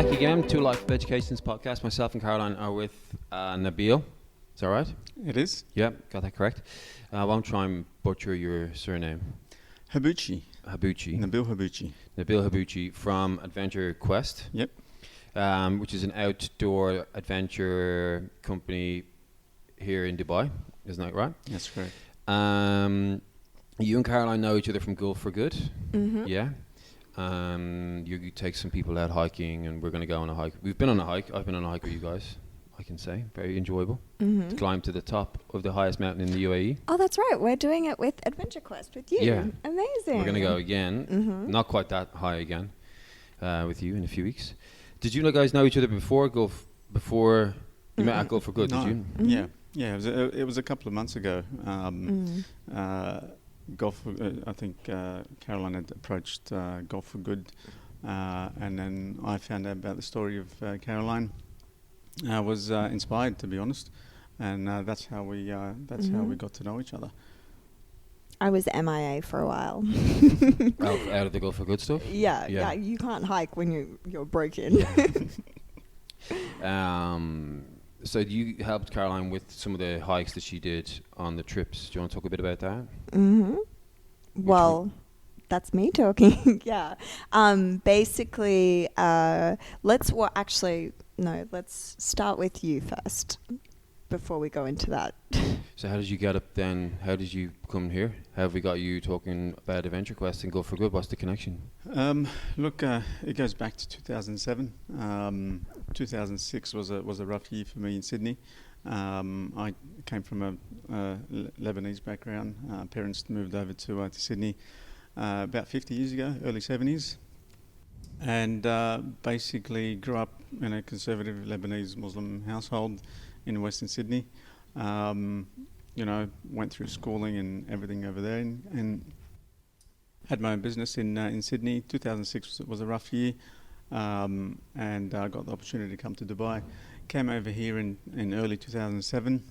back again to Life of Education's podcast. Myself and Caroline are with Nabil. Is that right? It is. Yeah, got that correct. I won't try and butcher your surname. Habbouche. Habbouche. Nabil Habbouche. Nabil Habbouche from Adventure Quest. Yep. Which is an outdoor adventure company here in Dubai. Isn't that right? That's correct. You and Caroline know each other from Gulf for Good. Mm-hmm. Yeah. You take some people out hiking, and we're going to go on a hike. We've been on a hike. I've been on a hike with you guys, I can say. Very enjoyable. Mm-hmm. To climb to the top of the highest mountain in the UAE. Oh, that's right. We're doing it with Adventure Quest with you. Yeah. Amazing. We're going to go again. Mm-hmm. Not quite that high again with you in a few weeks. Did you guys know each other before Gulf? Before you met at Gulf for Good, No. did you? Yeah. Yeah. It was a couple of months ago. Golf. I think Caroline had approached Golf for Good, and then I found out about the story of Caroline. I was inspired, to be honest, and that's how we got to know each other. I was MIA for a while. Out of the Gulf for Good stuff? Yeah. You can't hike when you're broken. So you helped Caroline with some of the hikes that she did on the trips. Do you want to talk a bit about that? Mm-hmm. Well, that's me talking. Yeah. Basically, let's start with you first before we go into that. So how did you get up then? How did you come here? How have we got you talking about Adventure Quest and Go for Good? What's the connection? Look, it goes back to 2007. 2006 was a rough year for me in Sydney. I came from a Lebanese background. Parents moved over to Sydney about 50 years ago, early 70s. And basically grew up in a conservative Lebanese Muslim household in Western Sydney. Went through schooling and everything over there, and had my own business in Sydney. 2006 was a rough year, and I got the opportunity to come to Dubai. Came over here in early 2007,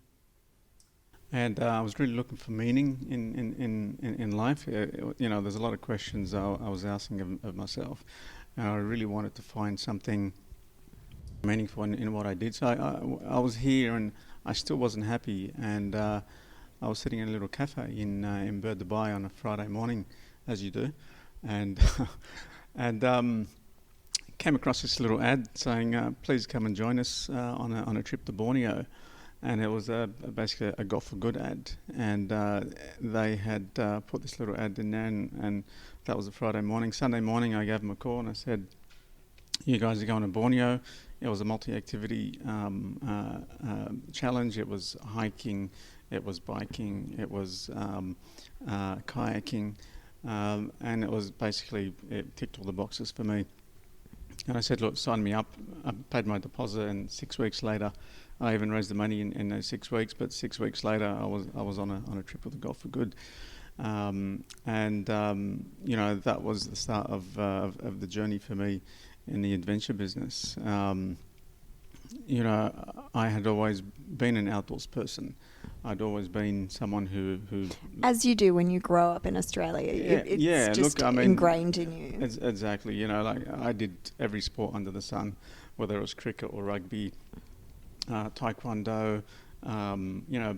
and I was really looking for meaning in life. There's a lot of questions I was asking of myself, and I really wanted to find something meaningful in what I did. So I was here, and I still wasn't happy, and I was sitting in a little cafe in Bur Dubai on a Friday morning, as you do, and came across this little ad saying, "Please come and join us on a trip to Borneo," and it was basically a Golf for Good ad, and they had put this little ad in there, and that was a Friday morning. Sunday morning, I gave them a call and I said, "You guys are going to Borneo." It was a multi-activity challenge. It was hiking, it was biking, it was kayaking, and it was basically, it ticked all the boxes for me. And I said, "Look, sign me up." I paid my deposit, and 6 weeks later, I even raised the money in those 6 weeks. But 6 weeks later, I was on a trip with the Golf for Good, that was the start of the journey for me in the adventure business. I had always been an outdoors person. I'd always been someone who As you do when you grow up in Australia. It's just ingrained in you. Exactly. I did every sport under the sun, whether it was cricket or rugby, taekwondo,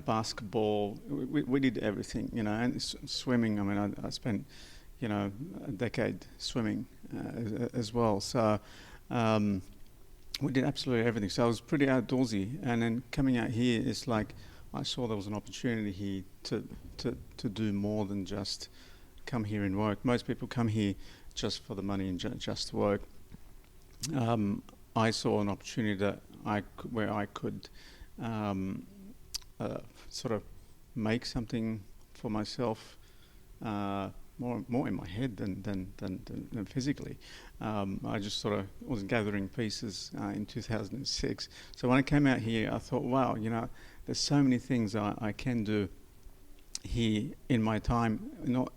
basketball. We did everything, and swimming. I mean, I spent, a decade swimming as well. So we did absolutely everything. So I was pretty outdoorsy. And then coming out here, it's like I saw there was an opportunity here to do more than just come here and work. Most people come here just for the money and just work. I saw an opportunity where I could sort of make something for myself, more in my head than physically. I just sort of was gathering pieces in 2006. So when I came out here, I thought, wow, there's so many things I can do here in my time, not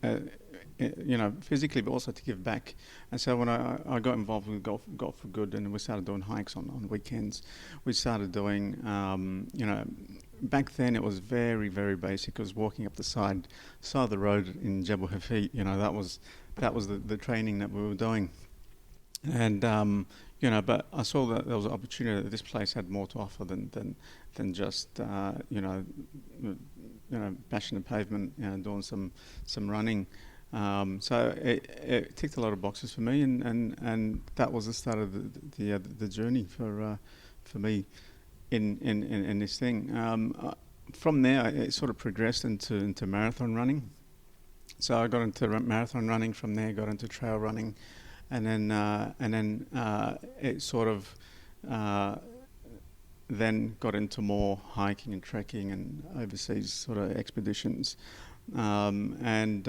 physically, but also to give back. And so when I got involved with Golf for Good, and we started doing hikes on weekends, we started doing, back then it was very, very basic. It was walking up the side of the road in Jebel Hafeet. That was the training that we were doing. And, but I saw that there was an opportunity that this place had more to offer than just bashing the pavement, doing some running. So it ticked a lot of boxes for me, and that was the start of the journey for me in this thing. From there, it sort of progressed into marathon running. So I got into marathon running. From there, got into trail running, and then it sort of then got into more hiking and trekking and overseas sort of expeditions, and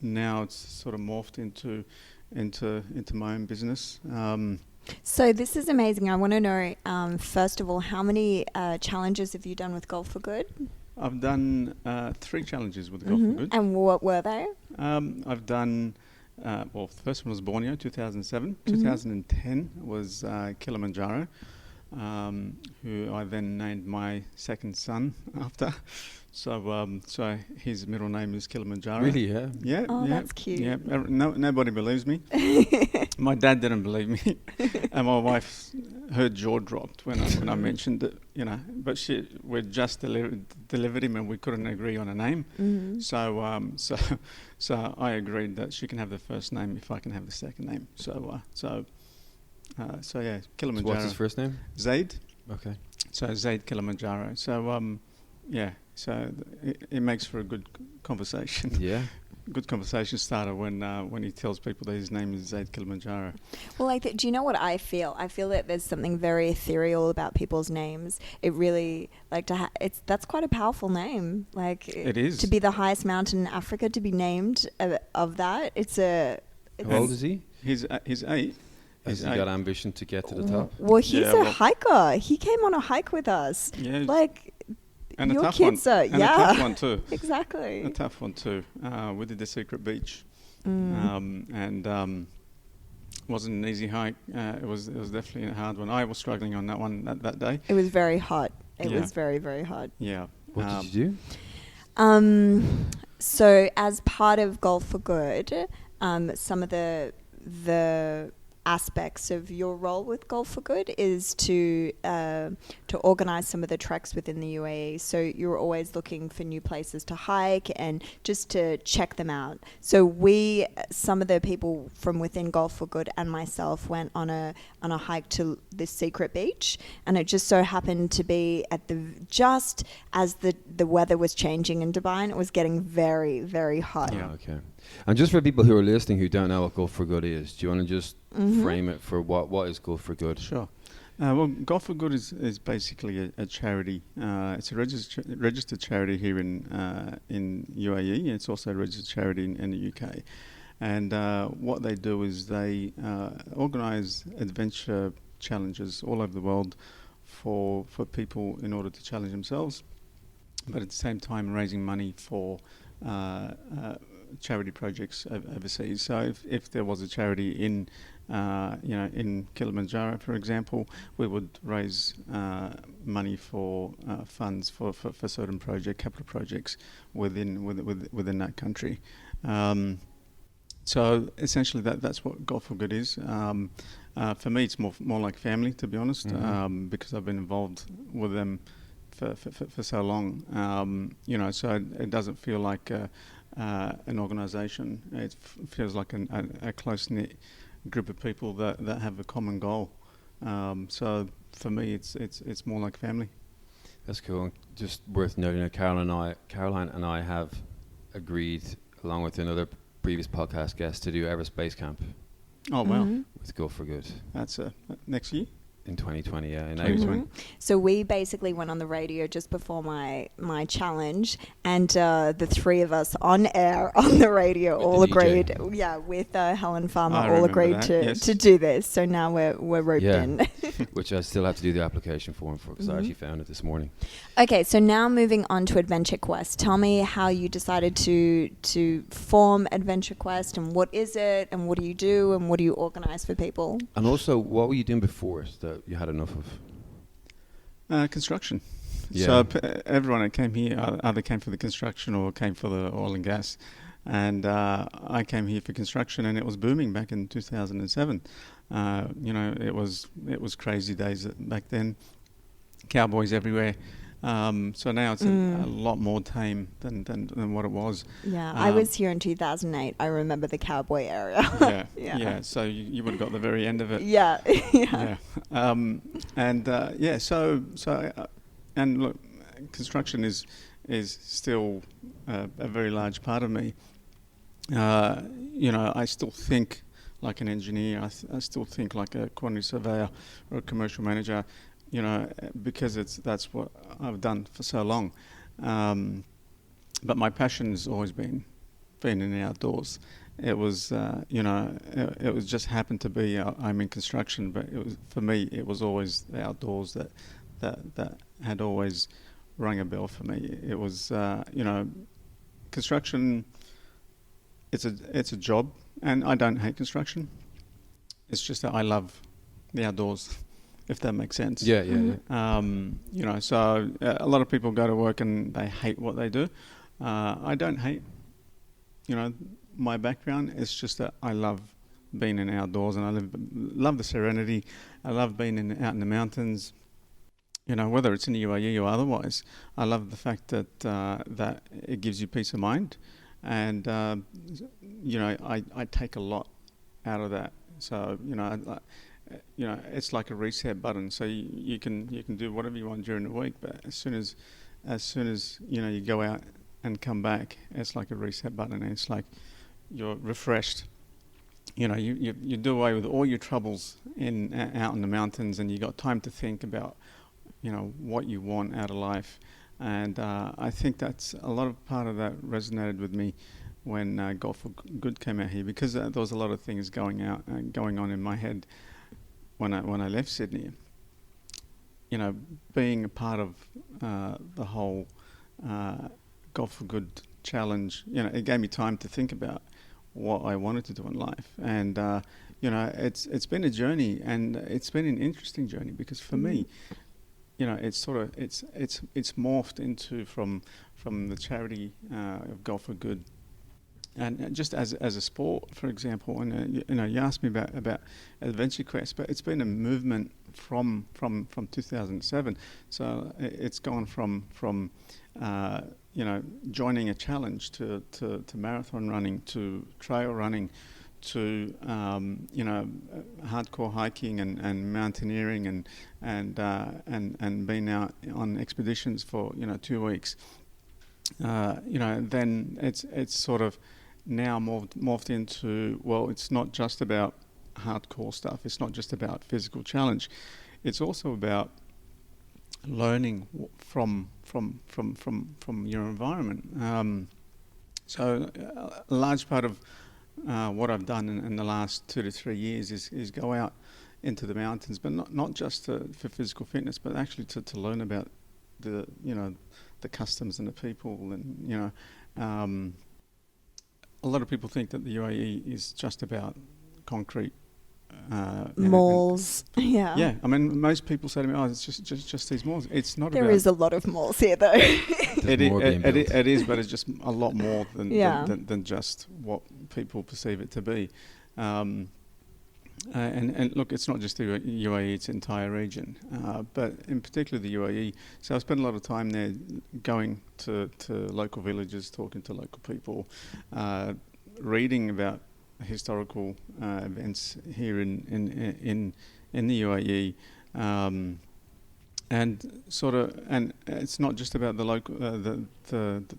now it's sort of morphed into my own business. So this is amazing. I want to know, first of all, how many challenges have you done with Golf for Good? I've done 3 challenges with Golf for Good. And what were they? I've done, the first one was Borneo, 2007. 2010 was Kilimanjaro, who I then named my second son after. So his middle name is Kilimanjaro. Really, yeah? Yeah. Oh, that's cute. Yeah, nobody believes me. My dad didn't believe me, and my wife, her jaw dropped when I mentioned it. But we just delivered him, and we couldn't agree on a name. Mm-hmm. So I agreed that she can have the first name if I can have the second name. So yeah, Kilimanjaro. So what's his first name? Zaid. Okay. So Zaid Kilimanjaro. So yeah. So it makes for a good conversation. Yeah. Good conversation starter when he tells people that his name is Zaid Kilimanjaro. Well, do you know what I feel? I feel that there's something very ethereal about people's names. It really that's quite a powerful name. It is to be the highest mountain in Africa, to be named of that. How old is he? He's 8. Has he got ambition to get to the top? Well, he's a hiker. He came on a hike with us. Yeah. And your a tough kids one. are, and yeah. a tough one too. Exactly. A tough one too. We did the Secret Beach, and wasn't an easy hike. It was definitely a hard one. I was struggling on that one that day. It was very hot. It was very, very hot. Yeah. What did you do? So as part of Golf for Good, some of the aspects of your role with Golf for Good is to organise some of the treks within the UAE. So you're always looking for new places to hike and just to check them out. So some of the people from within Golf for Good and myself went on a hike to this secret beach, and it just so happened to be at just as the weather was changing in Dubai, and it was getting very, very hot. Yeah. Okay. And just for people who are listening who don't know what Golf for Good is, do you want to just frame it for what is Golf for Good? Sure. Well, Golf for Good is basically a charity. It's a registered charity here in UAE. It's also a registered charity in the UK. And what they do is they organise adventure challenges all over the world for people in order to challenge themselves, but at the same time raising money for charity projects overseas. So if there was a charity in Kilimanjaro, for example, we would raise money for funds for certain capital projects within that country. So essentially that's what Golf for Good is. For me, it's more like family, to be honest, because I've been involved with them for so long. So it doesn't feel like an organisation. It feels like a close-knit group of people that have a common goal. So for me, it's more like family. That's cool. Just worth noting that Caroline and I have agreed, along with another previous podcast guest, to do Everest Base Camp. Oh wow! With Go for Good. That's next year. In 2020, yeah, in 2020. So we basically went on the radio just before my challenge, and the three of us on air on the radio all agreed. Yeah, with Helen Farmer all agreed to do this. So now we're roped in. Which I still have to do the application form for, because I actually found it this morning. Okay, so now moving on to Adventure Quest. Tell me how you decided to form Adventure Quest, and what is it, and what do you do, and what do you organise for people? And also, what were you doing before it that you had enough of? Construction. Yeah. So everyone that came here either came for the construction or came for the oil and gas. And I came here for construction, and it was booming back in 2007. It was crazy days back then. Cowboys everywhere. So now it's a lot more tame than what it was. Yeah, I was here in 2008. I remember the cowboy area. Yeah. So you would have got the very end of it. Yeah. Yeah. And look, construction is still a very large part of me. I still think like an engineer. I still think like a quantity surveyor or a commercial manager. Because that's what I've done for so long. But my passion has always been in the outdoors. It was, it was just happened to be I'm in construction, but it was, for me, it was always the outdoors that had always rung a bell for me. It was, construction. It's a job, and I don't hate construction. It's just that I love the outdoors, if that makes sense. Yeah. So a lot of people go to work and they hate what they do. I don't hate, my background. It's just that I love being in outdoors, and I love the serenity. I love being out in the mountains. Whether it's in the UAE or otherwise, I love the fact that that it gives you peace of mind, and I take a lot out of that. So it's like a reset button. So you can do whatever you want during the week, but as soon as you go out and come back, it's like a reset button, and it's like you're refreshed. You do away with all your troubles out in the mountains, and you got time to think about what you want out of life. And I think that's a lot of part of that resonated with me when Golf for Good came out here, because there was a lot of things going on in my head when I left Sydney. Being a part of the whole Golf for Good challenge, it gave me time to think about what I wanted to do in life. And it's been a journey, and it's been an interesting journey, because for me, it's morphed into from the charity of Golf for Good. And just as a sport, for example, and you asked me about Adventure Quest, but it's been a movement from 2007. So it's gone from joining a challenge to marathon running, to trail running, to hardcore hiking and mountaineering and being out on expeditions for 2 weeks. Then it's sort of now morphed into, well, it's not just about hardcore stuff. It's not just about physical challenge. It's also about learning from your environment. So a large part of what I've done in the last 2 to 3 years is go out into the mountains, but not just for physical fitness, but actually to learn about the customs and the people. And a lot of people think that the UAE is just about concrete. Malls. Yeah. I mean, most people say to me, "Oh, it's just these malls." It's not. There is a lot of malls here, though. It is, but it's just a lot more than just what people perceive it to be. And look, it's not just the UAE; it's the entire region. But in particular, the UAE. So I spent a lot of time there, going to local villages, talking to local people, reading about historical events here in the UAE, and it's not just about the local the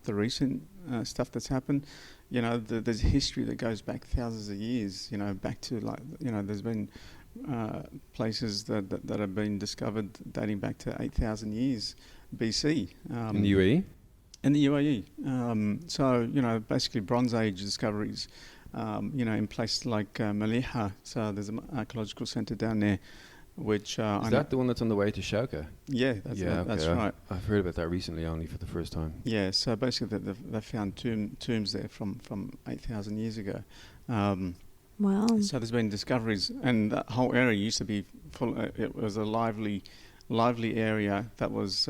recent stuff that's happened. There's history that goes back thousands of years. Back to there's been places that have been discovered dating back to 8,000 years BC. In the UAE. In the UAE. So basically Bronze Age discoveries. In places like Maliha. So there's an archaeological centre down there, which is that the one that's on the way to Shauka? Yeah, that's right. I've heard about that recently, only for the first time. Yeah, so basically they found tombs there from 8,000 years ago. Wow. So there's been discoveries, and that whole area used to be full. It was a lively area that was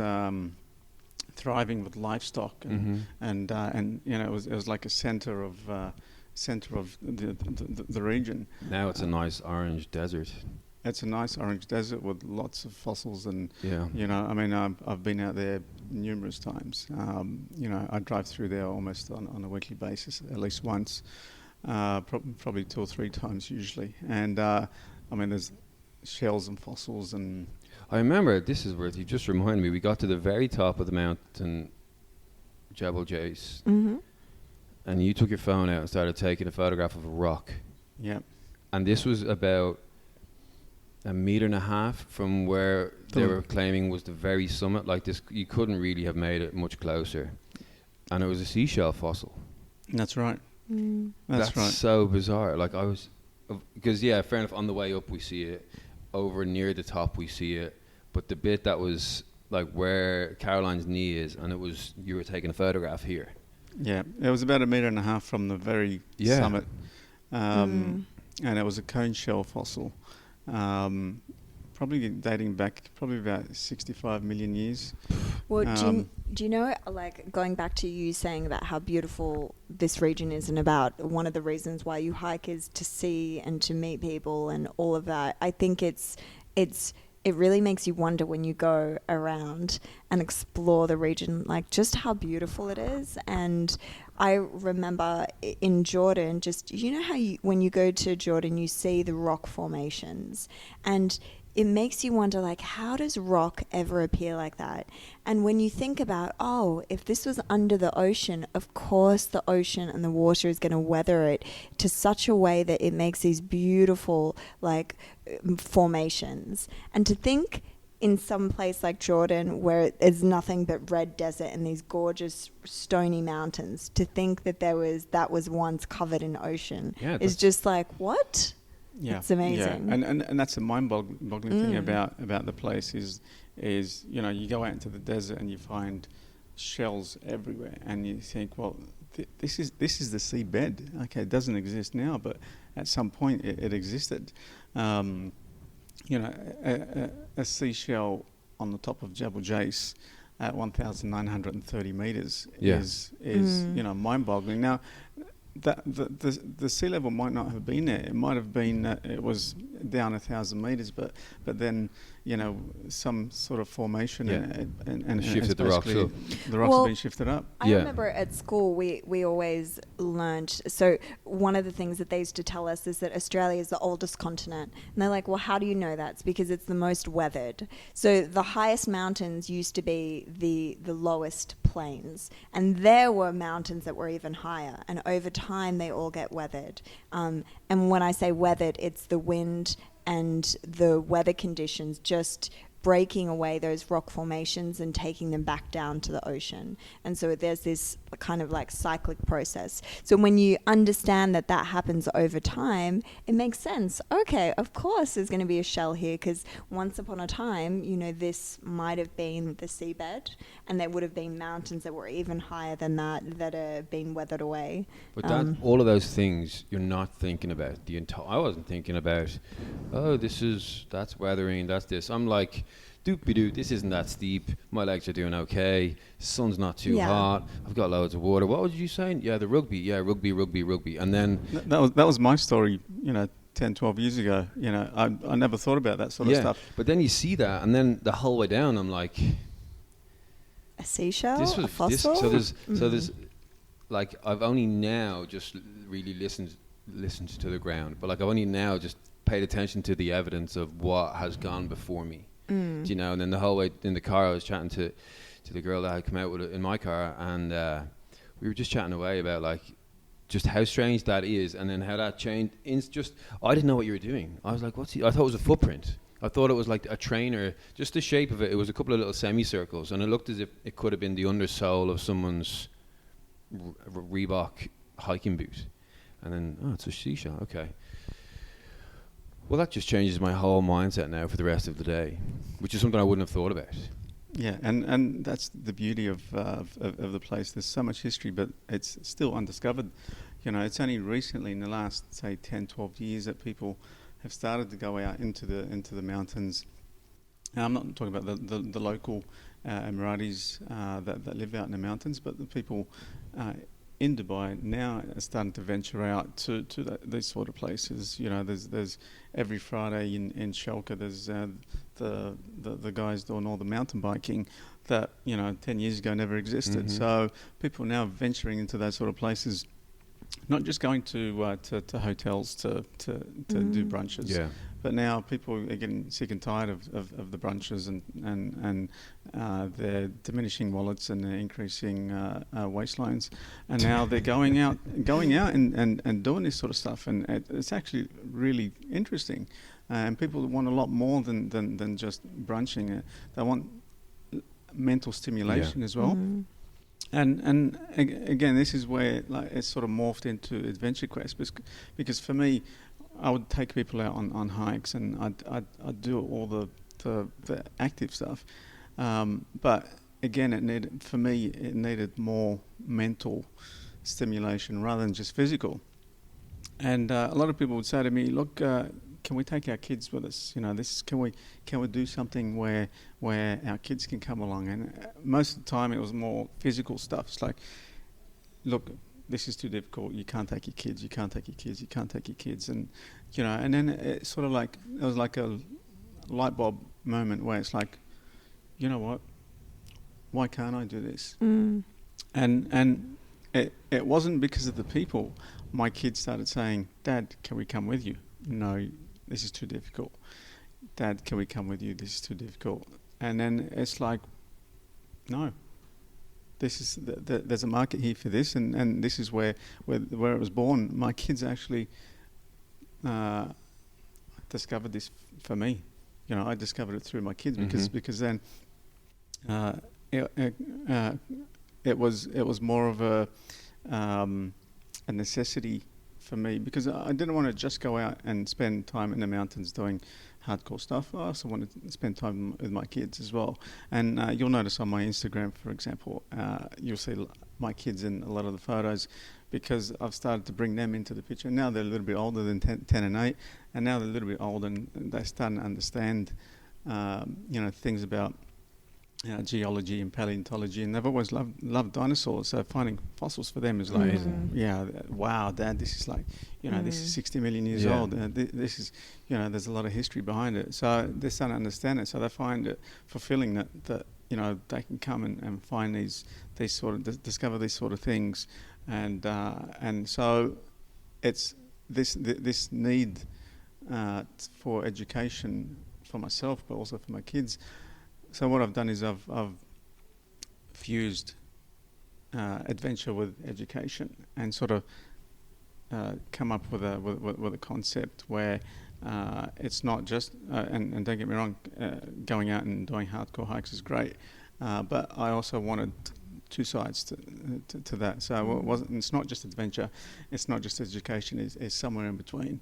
thriving with livestock, and it was like a center of the region. Now it's a nice orange desert. It's a nice orange desert with lots of fossils, and Yeah. I mean, I've been out there numerous times. I drive through there almost on a weekly basis, at least once, probably 2 or 3 times usually. And I mean, there's shells and fossils, and I remember, this is where you just reminded me, we got to the very top of the mountain, Jebel Jais, and you took your phone out and started taking a photograph of a rock. yeah, And this was about 1.5 meters from where they were claiming was the very summit. Like this, you couldn't really have made it much closer. And it was a seashell fossil. that's right. That's right. so bizarre. Like because fair enough, on the way up we see it, over near the top we see it, but the bit that was like where Caroline's knee is, and you were taking a photograph here. Yeah, it was about 1.5 meters from the very summit, and it was a cone shell fossil, probably dating back about 65 million years. Well, do you know, like, going back to you saying about how beautiful this region is, and about one of the reasons why you hike is to see and to meet people and all of that. I think it really makes you wonder when you go around and explore the region, like just how beautiful it is. And I remember in Jordan, just, you know how when you go to Jordan, you see the rock formations, and it makes you wonder, like, how does rock ever appear like that? And when you think about, if this was under the ocean, of course the ocean and the water is going to weather it to such a way that it makes these beautiful, like, formations. And to think in some place like Jordan, where there's nothing but red desert and these gorgeous stony mountains, to think that that was once covered in ocean is just like, what? Yeah, it's amazing. Yeah. And that's the mind-boggling thing about the place is you go out into the desert and you find shells everywhere, and you think, well, this is the seabed. Okay, it doesn't exist now, but at some point it existed. A seashell on the top of Jebel Jais at 1,930 meters is mind-boggling. Now, the sea level might not have been there. It might have been it was down 1,000 meters, but then some sort of formation and shifted the rocks up. The rocks have been shifted up. I remember at school we always learned. So one of the things that they used to tell us is that Australia is the oldest continent, and they're like, well, how do you know that? It's because it's the most weathered. So the highest mountains used to be the lowest plains, and there were mountains that were even higher, and over time they all get weathered. And when I say weathered, it's the wind and the weather conditions just breaking away those rock formations and taking them back down to the ocean. And so there's this kind of like cyclic process. So when you understand that happens over time, it makes sense. Okay, of course there's going to be a shell here, because once upon a time, this might have been the seabed, and there would have been mountains that were even higher than that are being weathered away. But all of those things you're not thinking about. I wasn't thinking about, that's weathering, that's this. I'm like, doop-be-doo, this isn't that steep. My legs are doing okay. Sun's not too hot. I've got loads of water. What was you saying? Yeah, the rugby. Yeah, rugby. And then that was my story, 10, 12 years ago. I never thought about that sort of stuff. But then you see that, and then the whole way down, I'm like, a seashell, a fossil. So there's like, I've only now just really listened to the ground, but like I've only now just paid attention to the evidence of what has gone before me. Do you know? And then the whole way in the car, I was chatting to the girl that had come out with it in my car, and we were just chatting away about like just how strange that is, and then how that changed. I didn't know what you were doing. I was like, I thought it was a footprint. I thought it was like a trainer. Just the shape of it. It was a couple of little semicircles, and it looked as if it could have been the undersole of someone's Reebok hiking boot. And then, it's a seashell. Okay. Well, that just changes my whole mindset now for the rest of the day, which is something I wouldn't have thought about. Yeah, and that's the beauty of the place. There's so much history, but it's still undiscovered. It's only recently, in the last, say, 10, 12 years, that people have started to go out into the mountains And I'm not talking about the local Emiratis that live out in the mountains, but the people in Dubai now are starting to venture out to these sort of places. You know, there's every Friday in Shalka, there's the guys doing all the mountain biking that, you know, 10 years ago never existed. So people now venturing into those sort of places, not just going to hotels to do brunches, but now people are getting sick and tired of the brunches and their diminishing wallets and their increasing waistlines, and now they're going out and doing this sort of stuff, and it's actually really interesting, and people want a lot more than just brunching. They want mental stimulation as well. And again, this is where like it's sort of morphed into Adventure Quest, because for me, I would take people out on hikes, and I'd do all the active stuff. But again, it needed more mental stimulation rather than just physical. And a lot of people would say to me, "Look, can we take our kids with us? You know, can we do something where our kids can come along?" And most of the time, it was more physical stuff. It's like, "Look, this is too difficult. You can't take your kids. You can't take your kids. You can't take your kids." And you know, and then it sort of like it was like a light bulb moment where it's like, you know what? Why can't I do this? And it wasn't because of the people. My kids started saying, "Dad, can we come with you?" "No, this is too difficult." "Dad, can we come with you? This is too difficult." And then it's like, no, this is there's a market here for this, and this is where it was born. My kids actually discovered this for me. You know, I discovered it through my kids because then it was more of a necessity for me, because I didn't want to just go out and spend time in the mountains doing hardcore stuff. I also wanted to spend time with my kids as well. And you'll notice on my Instagram, for example, you'll see my kids in a lot of the photos, because I've started to bring them into the picture. Now they're a little bit older than 10 and 8, and now they're a little bit older, and they're starting to understand things about geology and paleontology, and they've always loved dinosaurs, so finding fossils for them is like, wow, Dad, this is like, this is 60 million years old, this is, there's a lot of history behind it. So they're starting to understand it, so they find it fulfilling that they can come and find these sort of discover these sort of things, and so it's this need for education for myself, but also for my kids. So what I've done is I've fused adventure with education, and sort of come up with a concept where it's not just and don't get me wrong, going out and doing hardcore hikes is great, but I also wanted two sides to that. So it's not just adventure, it's not just education, it's somewhere in between.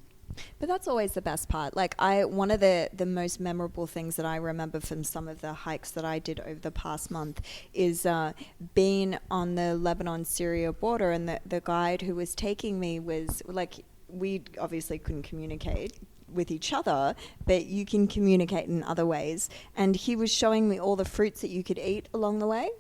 But that's always the best part. Like one of the most memorable things that I remember from some of the hikes that I did over the past month is being on the Lebanon-Syria border, and the guide who was taking me was like, we obviously couldn't communicate with each other, but you can communicate in other ways. And he was showing me all the fruits that you could eat along the way.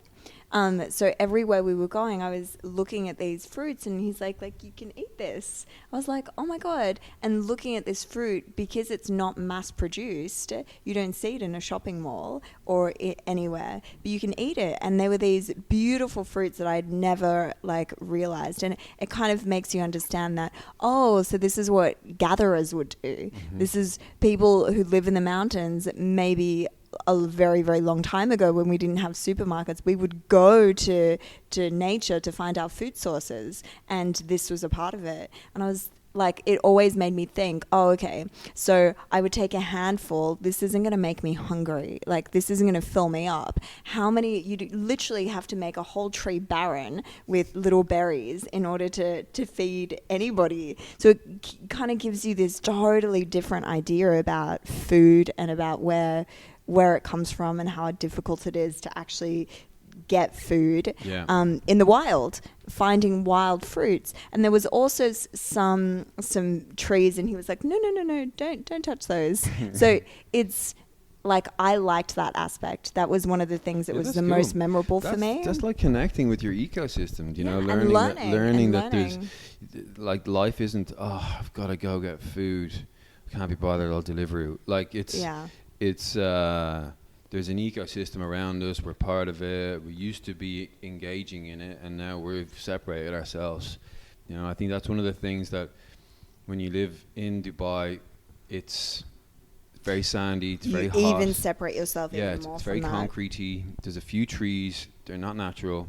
So everywhere we were going, I was looking at these fruits, and he's like, you can eat this. I was like, oh my God. And looking at this fruit, because it's not mass produced, you don't see it in a shopping mall or anywhere, but you can eat it. And there were these beautiful fruits that I'd never realized. And it kind of makes you understand that, so this is what gatherers would do. This is people who live in the mountains, maybe a very, very long time ago when we didn't have supermarkets, we would go to nature to find our food sources, and this was a part of it. And I was like, it always made me think, okay, so I would take a handful. This isn't going to make me hungry. This isn't going to fill me up. You literally have to make a whole tree barren with little berries in order to feed anybody. So it kind of gives you this totally different idea about food and about where it comes from and how difficult it is to actually get food in the wild, finding wild fruits. And there was also some trees, and he was like, no, don't touch those. So it's like, I liked that aspect. That was one of the things that was that's the cool. most memorable for me. That's like connecting with your ecosystem, you know, and learning that learning. there's, like, life isn't, oh, I've got to go get food. Can't be bothered, I'll deliver it. Like, it's, there's an ecosystem around us. We're part of it. We used to be engaging in it, and now we've separated ourselves. You know, I think that's one of the things that when you live in Dubai, it's very sandy, it's very hot. You even separate yourself even more it's from very that. concretey. There's a few trees. They're not natural.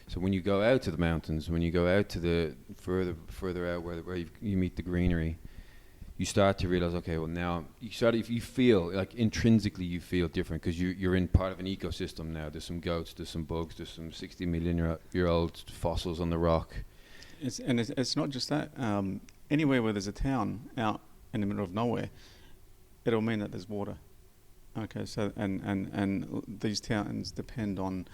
So when you go out to the mountains, when you go out to the further out where you meet the greenery, you start to realize, okay, well, now if you feel like intrinsically you feel different because you're in part of an ecosystem now. There's some goats, there's some bugs, there's some 60 million year old fossils on the rock. It's not just that. Anywhere where there's a town out in the middle of nowhere, it'll mean that there's water. Okay, so and these towns depend on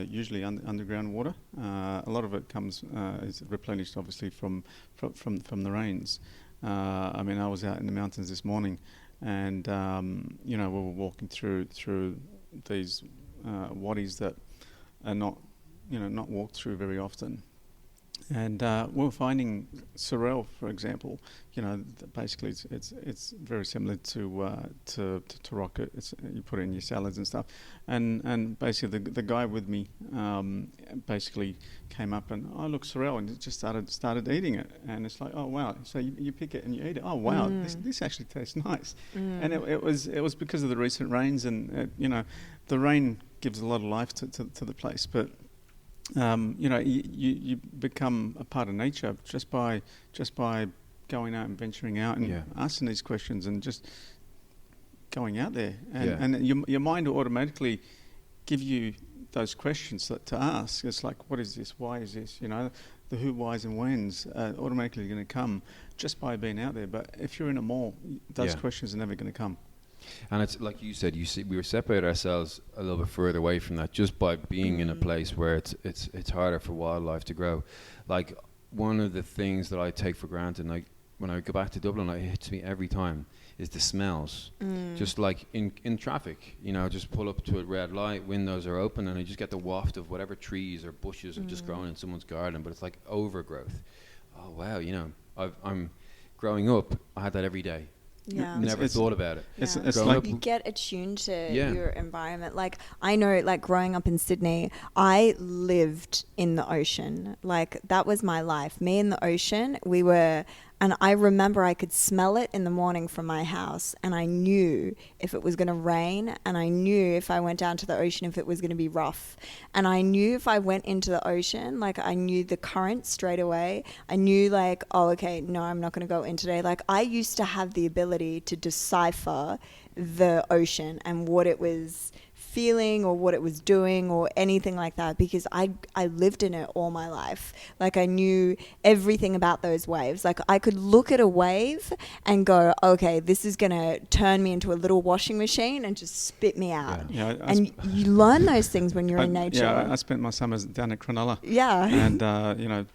usually underground water. A lot of it comes is replenished obviously from the rains. I mean, I was out in the mountains this morning, and we were walking through these wadis that are not walked through very often. And we're finding sorrel, for example. Basically it's very similar to rocket. You put it in your salads and stuff. And basically the guy with me basically came up and look, sorrel, and just started eating it. And it's like, oh wow! So you pick it and you eat it. Oh wow, this actually tastes nice. And it was because of the recent rains, and the rain gives a lot of life to the place, but. You become a part of nature just by going out and venturing out and asking these questions and just going out there, and your mind will automatically give you those questions to ask. It's like, what is this? Why is this? The who, whys, and whens are automatically going to come just by being out there. But if you're in a mall, those questions are never going to come. And it's like you said, we were separated ourselves a little bit further away from that just by being in a place where it's harder for wildlife to grow. Like, one of the things that I take for granted, like when I go back to Dublin, it hits me every time, is the smells. Just like in traffic, just pull up to a red light, windows are open, and I just get the waft of whatever trees or bushes have just grown in someone's garden, but it's like overgrowth. Oh wow, I'm growing up, I had that every day. Never thought about it. It's like you get attuned to your environment. Like, I know, like, growing up in Sydney, I lived in the ocean. Like, that was my life. Me and the ocean, and I remember I could smell it in the morning from my house, and I knew if it was going to rain, and I knew if I went down to the ocean if it was going to be rough. And I knew if I went into the ocean, like, I knew the current straight away. I knew, like, oh, okay, no, I'm not going to go in today. Like, I used to have the ability to decipher the ocean and what it was feeling or what it was doing or anything like that, because I lived in it all my life. Like, I knew everything about those waves. Like, I could look at a wave and go, okay, this is going to turn me into a little washing machine and just spit me out. And you learn those things when you're in nature. I spent my summers down at Cronulla. And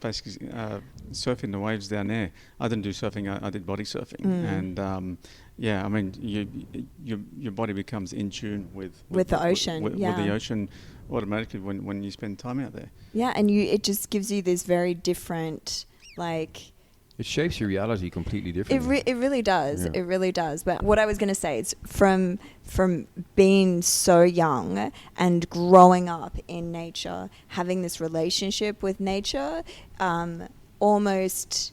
basically surfing the waves down there. I didn't do surfing, I did body surfing. And I mean, your body becomes in tune with the ocean. With the ocean automatically when you spend time out there. Yeah, and it just gives you this very different, like... It shapes your reality completely differently. It really does. Yeah. It really does. But what I was going to say is from being so young and growing up in nature, having this relationship with nature, almost...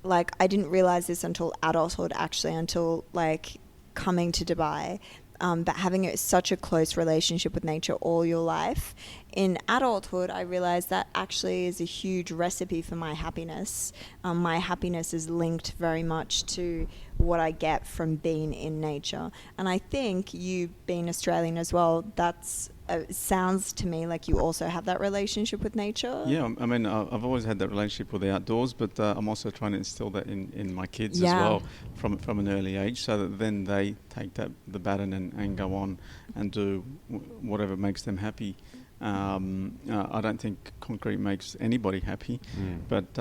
Like, I didn't realize this until adulthood, actually, until, like, coming to Dubai. But having such a close relationship with nature all your life. In adulthood, I realized that actually is a huge recipe for my happiness. My happiness is linked very much to what I get from being in nature. And I think you being Australian as well, that's... sounds to me like you also have that relationship with nature. Yeah, I mean, I've always had that relationship with the outdoors, but I'm also trying to instill that in my kids as well from an early age, so that then they take the baton and go on and do whatever makes them happy. I don't think concrete makes anybody happy, but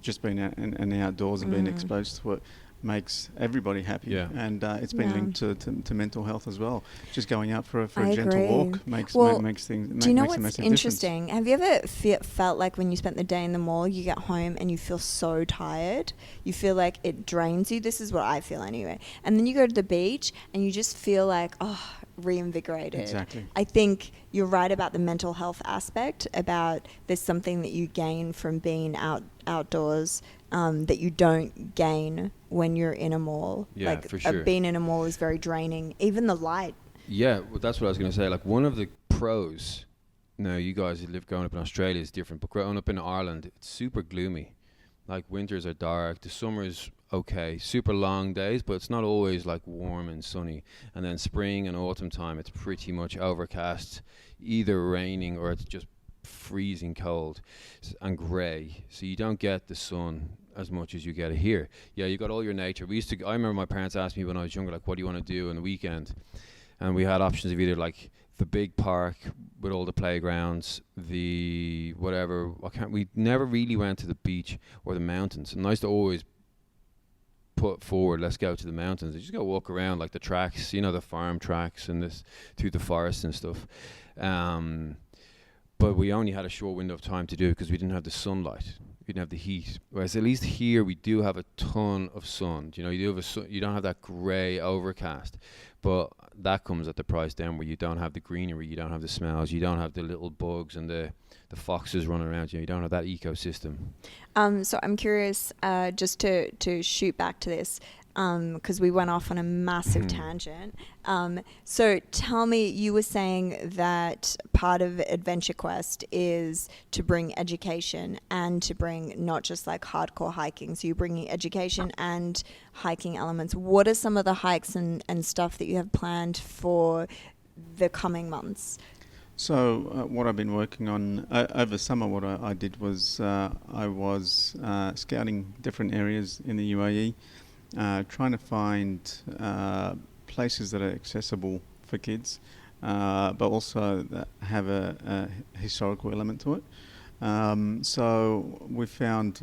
just being out in the outdoors and being exposed to it, makes everybody happy. Yeah. And it's been linked to mental health as well. Just going out for a I gentle agree. walk makes Well, things. Do you know makes a what's massive interesting? Have you ever felt like when you spent the day in the mall, you get home and you feel so tired? You feel like it drains you. This is what I feel anyway. And then you go to the beach and you just feel like, reinvigorated. Exactly. I think you're right about the mental health aspect, about there's something that you gain from being outdoors that you don't gain when you're in a mall. Yeah, like for sure. Being in a mall is very draining. Even the light. Yeah, well, that's what I was going to say. Like, one of the pros, now you guys who live growing up in Australia is different, but growing up in Ireland, it's super gloomy. Like, winters are dark, the summer's okay, super long days, but it's not always like warm and sunny. And then spring and autumn time, it's pretty much overcast, either raining or it's just freezing cold and grey. So you don't get the sun as much as you get it here. Yeah, you got all your nature. I remember my parents asked me when I was younger, like, what do you want to do on the weekend? And we had options of either like the big park with all the playgrounds, the whatever. We never really went to the beach or the mountains. And I used to always put forward, let's go to the mountains. You just go walk around like the tracks, the farm tracks and this through the forest and stuff. But we only had a short window of time to do it because we didn't have the sunlight. We didn't have the heat. Whereas at least here we do have a ton of sun. You don't have that grey overcast. But that comes at the price then, where you don't have the greenery, you don't have the smells, you don't have the little bugs and the foxes running around you. You don't have that ecosystem. So I'm curious, just to shoot back to this, because we went off on a massive tangent. So tell me, you were saying that part of Adventure Quest is to bring education and to bring not just like hardcore hiking. So you're bringing education and hiking elements. What are some of the hikes and stuff that you have planned for the coming months? So what I've been working on over summer, what I did was I was scouting different areas in the UAE, trying to find places that are accessible for kids, but also that have a historical element to it. So we found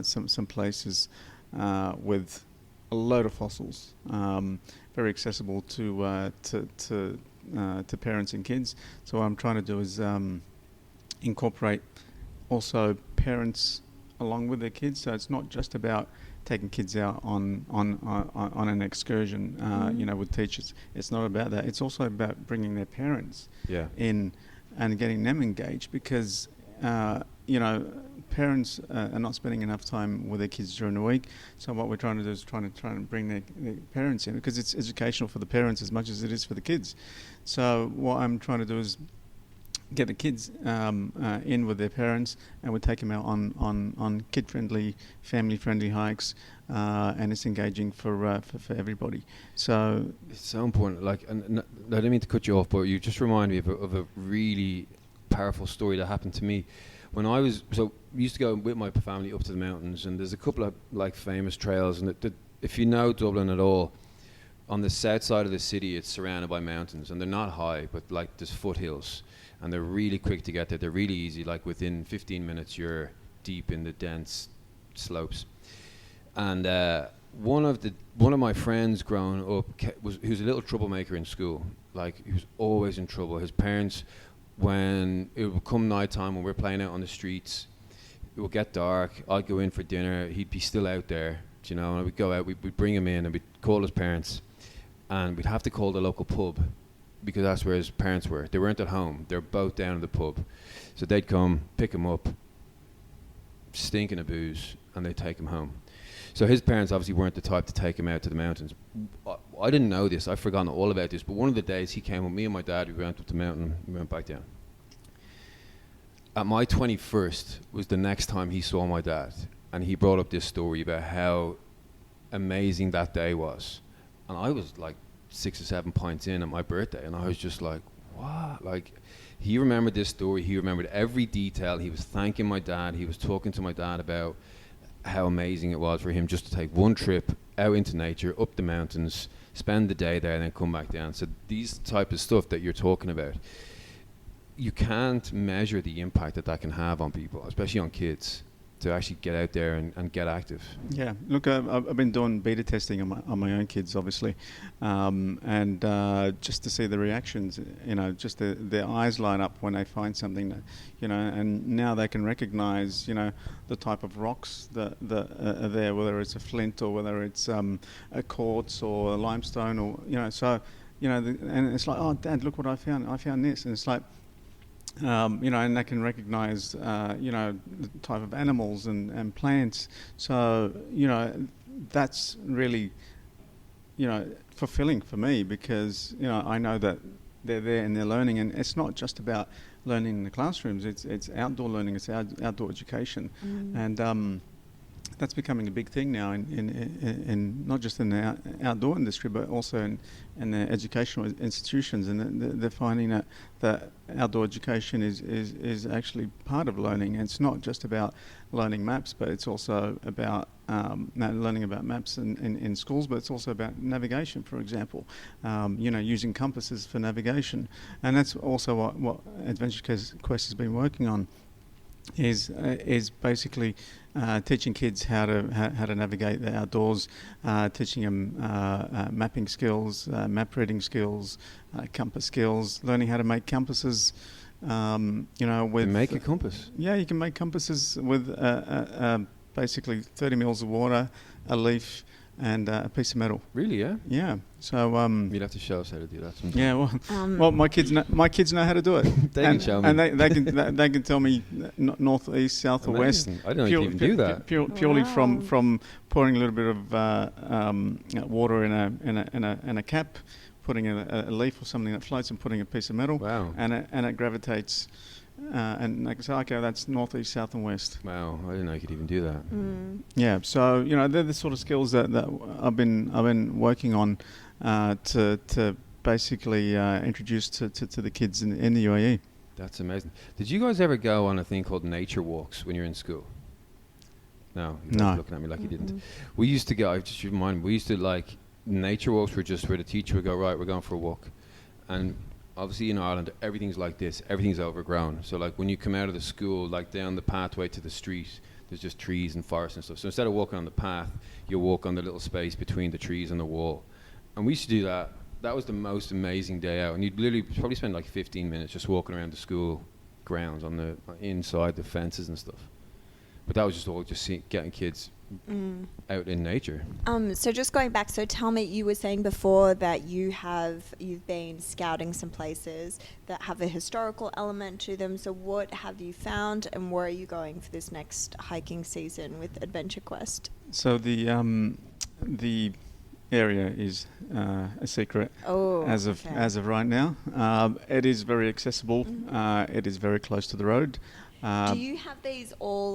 some places with a load of fossils, very accessible to parents and kids. So what I'm trying to do is incorporate also parents along with their kids. So it's not just about taking kids out on an excursion, with teachers. It's not about that. It's also about bringing their parents in and getting them engaged, because parents are not spending enough time with their kids during the week. So what we're trying to do is trying to bring their parents in, because it's educational for the parents as much as it is for the kids. So what I'm trying to do is get the kids in with their parents, and we take them out on kid-friendly, family-friendly hikes, and it's engaging for everybody. So it's so important. Like, and I didn't mean to cut you off, but you just remind me of a really powerful story that happened to me when I was. So we used to go with my family up to the mountains, and there's a couple of like famous trails, and if you know Dublin at all, on the south side of the city, it's surrounded by mountains, and they're not high, but like there's foothills. And they're really quick to get there. They're really easy. Like within 15 minutes, you're deep in the dense slopes. And one of my friends growing up he was a little troublemaker in school. Like, he was always in trouble. His parents, when it would come nighttime when we're playing out on the streets, it would get dark. I'd go in for dinner. He'd be still out there, and we'd go out. We'd bring him in and we'd call his parents, and we'd have to call the local pub, because that's where his parents were. They weren't at home. They were both down at the pub. So they'd come, pick him up, stinking of booze, and they'd take him home. So his parents obviously weren't the type to take him out to the mountains. I didn't know this. I've forgotten all about this. But one of the days he came with me and my dad. We went up the mountain. We went back down. At my 21st was the next time he saw my dad. And he brought up this story about how amazing that day was. And I was like 6 or 7 pints in at my birthday, and I was just like, what? Like, he remembered this story. He remembered every detail. He was thanking my dad. He was talking to my dad about how amazing it was for him just to take one trip out into nature, up the mountains, spend the day there, and then come back down. So these type of stuff that you're talking about, you can't measure the impact that can have on people, especially on kids. to actually get out there and get active. Yeah, look, I've been doing beta testing on my own kids, obviously, and just to see the reactions, just their eyes light up when they find something, that, and now they can recognise, the type of rocks that are there, whether it's a flint or whether it's a quartz or a limestone, or and it's like, oh, Dad, look what I found. I found this, and it's like. And they can recognise, the type of animals and plants. So, that's really, fulfilling for me, because, I know that they're there and they're learning, and it's not just about learning in the classrooms. It's outdoor learning. It's outdoor education, and that's becoming a big thing now in not just in the outdoor industry, but also in the educational institutions, and they're finding that outdoor education is actually part of learning. And it's not just about learning maps, but it's also about learning about maps in schools, but it's also about navigation, for example, using compasses for navigation. And that's also what Adventure Quest has been working on, is basically teaching kids how to navigate the outdoors, teaching them mapping skills, map reading skills, compass skills, learning how to make compasses. With make a compass. Yeah, you can make compasses with basically 30 mils of water, a leaf, and a piece of metal. Really? Yeah. Yeah. So you'd have to show us how to do that sometime. Yeah. Well, my kids know how to do it. They can show me, and they can tell me north, east, south, or west. I didn't know you could even do that. Purely from pouring a little bit of water in a cap, putting a leaf or something that floats, and putting a piece of metal. Wow. And it gravitates. And I can say, okay, that's north, east, south, and west. Wow, I didn't know you could even do that. Yeah, so they're the sort of skills that I've been working on to basically introduce to the kids in the UAE. That's amazing. Did you guys ever go on a thing called nature walks when you were in school? No. You're looking at me like you didn't. We used to go. Just remind me. We used to nature walks were just where the teacher would go, right, we're going for a walk, and obviously in Ireland everything's like this, everything's overgrown. So when you come out of the school, down the pathway to the street, there's just trees and forests and stuff. So instead of walking on the path, you walk on the little space between the trees and the wall. And we used to do that. That was the most amazing day out. And you'd literally probably spend 15 minutes just walking around the school grounds inside the fences and stuff. But that was just all getting kids out in nature. So just going back, so tell me, you were saying before that you've been scouting some places that have a historical element to them. So what have you found, and where are you going for this next hiking season with Adventure Quest? So the area is a secret as of right now. It is very accessible. It is very close to the road. Do you have these all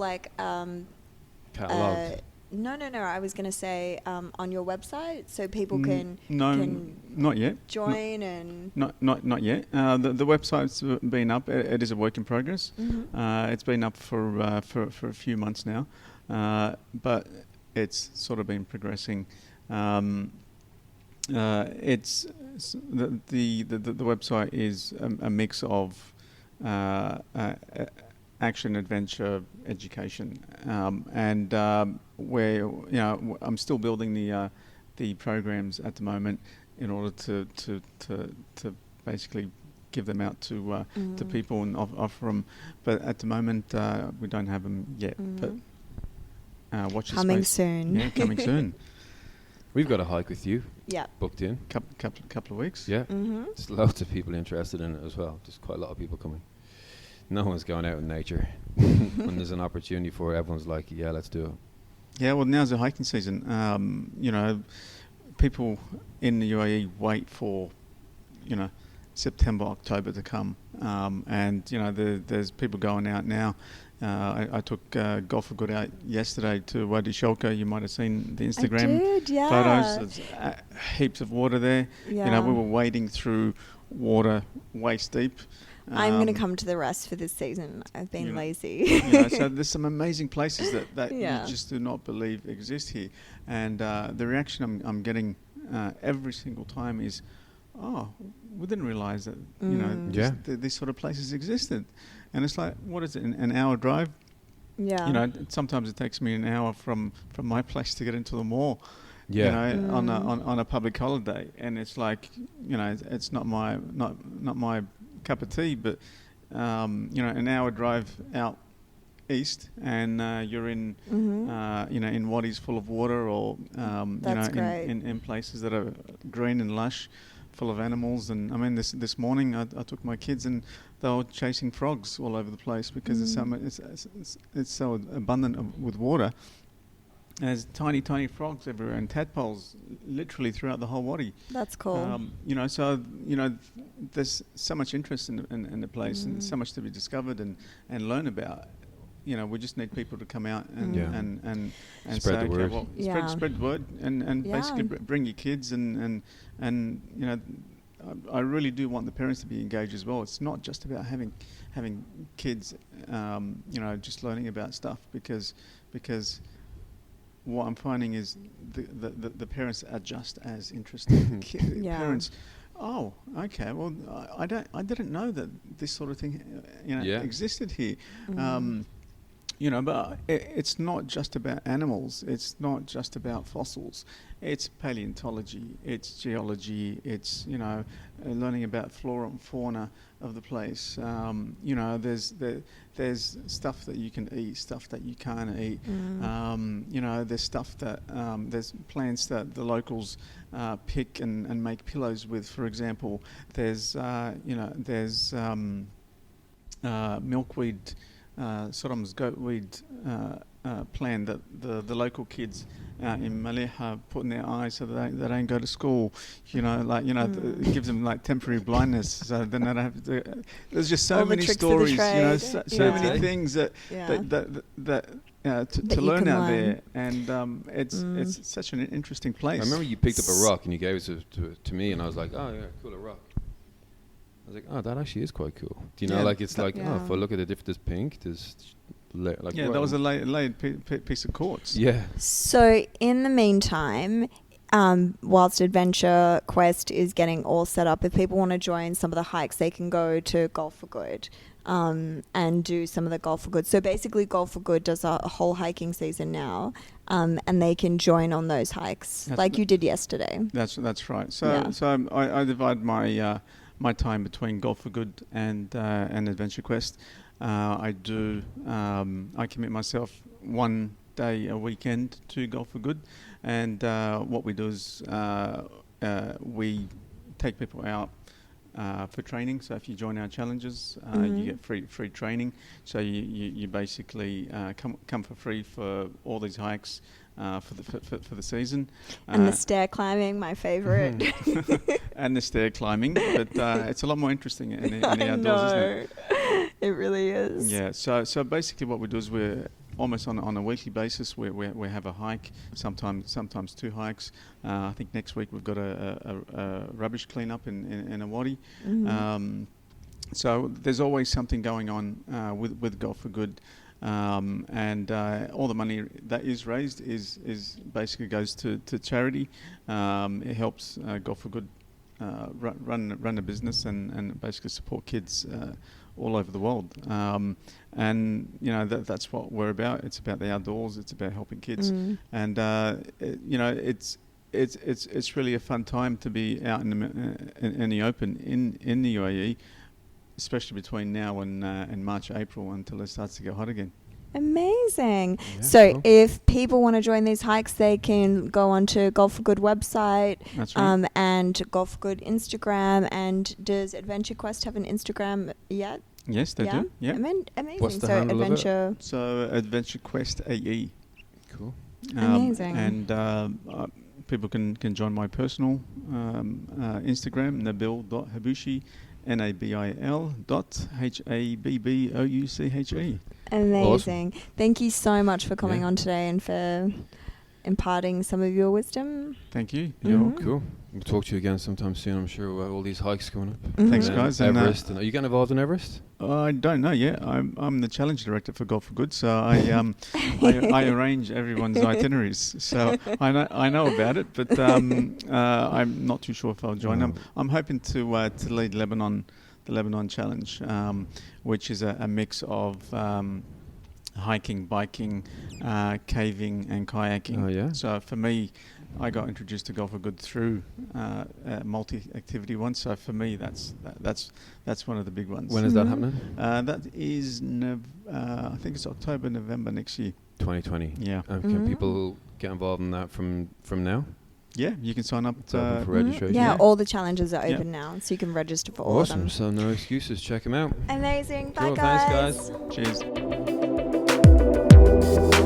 catalogued? No. I was going to say on your website, so people can not yet join and not yet. The website's been up. It is a work in progress. It's been up for a few months now, but it's sort of been progressing. It's the website is a mix of action, adventure, education, and where I'm still building the programs at the moment in order to basically give them out to people and offer them. But at the moment we don't have them yet. But watch this coming space. soon. Yeah, coming soon. We've got a hike with you. Yeah. Booked in. Couple of weeks. Yeah. There's loads of people interested in it as well. Just quite a lot of people coming. No one's going out in nature. When there's an opportunity for it, everyone's like, yeah, let's do it. Yeah, well, now's the hiking season. People in the UAE wait for, September, October to come. And, there's people going out now. I took Golf for Good out yesterday to Wadi Sholka. You might have seen the Instagram photos. There's heaps of water there. Yeah. We were wading through water waist deep. I'm going to come to the rest for this season. I've been lazy. So there's some amazing places that you just do not believe exist here. And the reaction I'm getting every single time is, we didn't realise that, these sort of places existed. And it's like, what is it, an hour drive Yeah. You know, sometimes it takes me an hour from my place to get into the mall. Yeah. You know, on a public holiday, and it's like, you know, it's not my cup of tea, but you know, an hour drive out east, and you're in you know, in wadis full of water, or you That's know, great. in places that are green and lush, full of animals. And I mean, this morning I took my kids, and they were chasing frogs all over the place because it's so abundant with water. There's tiny frogs everywhere, and tadpoles literally throughout the whole wadi. That's cool. You know, so you know, there's so much interest in the place, and so much to be discovered and learn about. You know, we just need people to come out and Spread say, the word. okay, well, spread the word, and basically bring your kids, and you know, I really do want the parents to be engaged as well. It's not just about having kids, you know, just learning about stuff, because what I'm finding is the parents are just as interested. Parents, oh, okay, well, I didn't know that this sort of thing, you know, existed here. You know, but it's not just about animals. It's not just about fossils. It's paleontology. It's geology. It's, you know, learning about flora and fauna of the place. You know, there's stuff that you can eat, stuff that you can't eat. You know, there's stuff that there's plants that the locals pick and make pillows with. For example, there's you know, there's milkweed. Sodom's goatweed plan that the local kids in Maliha put in their eyes so that they don't go to school. You know, like, you know, it gives them like temporary blindness, so then they don't have to do. There's just so many stories, you know, so many things that to learn out there, and it's such an interesting place. I remember you picked up a rock and you gave it to me, and I was like, oh yeah, cool, a rock. I was like, oh, that actually is quite cool. Do you know, like, it's like, oh, if I look at it, there's pink, there's like... Yeah, that was a laid piece of quartz. Yeah. So, in the meantime, whilst Adventure Quest is getting all set up, if people want to join some of the hikes, they can go to Golf for Good and do some of the Golf for Good. So, basically, Golf for Good does a whole hiking season now, and they can join on those hikes, like you did yesterday. That's right. So I divide my time between Golf for Good and Adventure Quest. I commit myself one day a weekend to Golf for Good, and what we do is we take people out for training. So if you join our challenges, you get free training. So you basically come for free for all these hikes for the season. And the stair climbing, my favourite. And the stair climbing, but it's a lot more interesting in the outdoors, isn't it? It really is. Yeah. So basically, what we do is we're almost on a weekly basis. We have a hike, sometimes two hikes. I think next week we've got a rubbish cleanup in a wadi. So there's always something going on with Golf for Good. And all the money that is raised is basically goes to charity. It helps Golf for Good run a business and basically support kids all over the world. And you know, that's what we're about. It's about the outdoors. It's about helping kids. And you know, it's really a fun time to be out in the open in the UAE. Especially between now and March, April, until it starts to get hot again. Amazing. Yeah, so cool. if people want to join these hikes, they can go onto Golf for Good website. That's right. And Golf for Good Instagram. And does Adventure Quest have an Instagram yet? Yes, they do. Yeah. Amazing. What's the so handle of it? Adventure. So Adventure Quest AE. Cool. Amazing. And people can join my personal Instagram, Nabil.Habbouche. Nabil.Habbouche. Amazing. Awesome. Thank you so much for coming on today and for imparting some of your wisdom. Thank you. Yeah, cool. We'll talk to you again sometime soon, I'm sure, about all these hikes coming up. Thanks, guys. Everest. Are you getting involved in Everest? I don't know yet. I'm the challenge director for Golf for Good, so I arrange everyone's itineraries. So I know about it, but I'm not too sure if I'll join. I'm hoping to lead the Lebanon Challenge, which is a mix of hiking, biking, caving, and kayaking. Oh, yeah? So for me, I got introduced to Golf for Good through a multi-activity one. So for me, that's one of the big ones. When is that happening? That is, I think it's October, November next year. 2020. Yeah. Can people get involved in that from now? Yeah, you can sign up. It's open for registration. Yeah, all the challenges are open now, so you can register for all of them. Awesome. So no excuses. Check them out. Amazing. Bye, Cool. guys. Thanks, guys. Cheers.